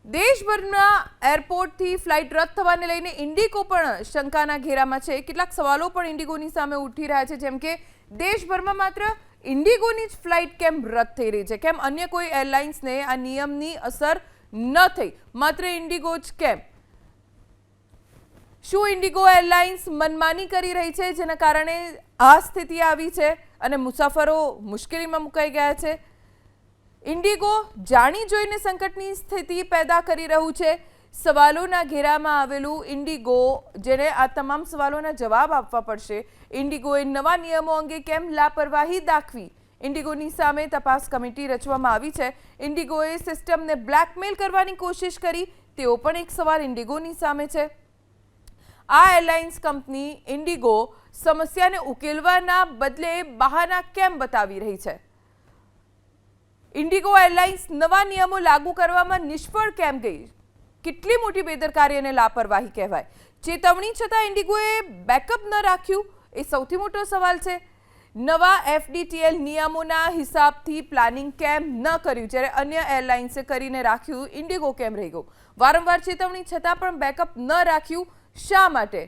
દેશભરના એરપોર્ટથી ફ્લાઇટ રદ થવાને લઈને ઇન્ડિગો પણ શંકાના ઘેરામાં છે। કેટલાક સવાલો પણ ઇન્ડિગોની સામે ઉઠી રહ્યા છે, જેમ કે દેશભરમાં માત્ર ઇન્ડિગોની જ ફ્લાઇટ કેમ રદ થઈ રહી છે? કેમ અન્ય કોઈ એરલાઇન્સને આ નિયમની અસર ન થઈ, માત્ર ઇન્ડિગો જ કેમ? શું ઇન્ડિગો એરલાઇન્સ મનમાની કરી રહી છે, જેના કારણે આ સ્થિતિ આવી છે અને મુસાફરો મુશ્કેલીમાં મુકાઈ ગયા છે? ઇન્ડિગો જાણી જોઈને સંકટની સ્થિતિ પેદા કરી રહ્યું છે। સવાલોના ઘેરામાં આવેલું ઇન્ડિગો, જેને આ તમામ સવાલોના જવાબ આપવા પડશે। ઇન્ડિગોએ નવા નિયમો અંગે કેમ લાપરવાહી દાખવી? ઇન્ડિગોની સામે તપાસ કમિટી રચવામાં આવી છે। ઇન્ડિગોએ સિસ્ટમને બ્લેકમેલ કરવાની કોશિશ કરી, તેવો પણ એક સવાલ ઇન્ડિગોની સામે છે। આ એરલાઇન્સ કંપની ઇન્ડિગો સમસ્યાને ઉકેલવાના બદલે બહાના કેમ બતાવી રહી છે? ઇન્ડિગો એરલાઇન્સ નવા નિયમો લાગુ કરવામાં નિષ્ફળ કેમ ગઈ? કેટલી મોટી બેદરકારી અને લાપરવાહી કહેવાય? ચેતવણી છતાં ઇન્ડિગોએ બેકઅપ ન રાખ્યું, એ સૌથી મોટો સવાલ છે। નવા એફડીટીએલ નિયમોના હિસાબથી પ્લાનિંગ કેમ ન કર્યું, જ્યારે અન્ય એરલાઇન્સે કરીને રાખ્યું, ઇન્ડિગો કેમ રહી ગયું? વારંવાર ચેતવણી છતાં પણ બેકઅપ ન રાખ્યું, શા માટે?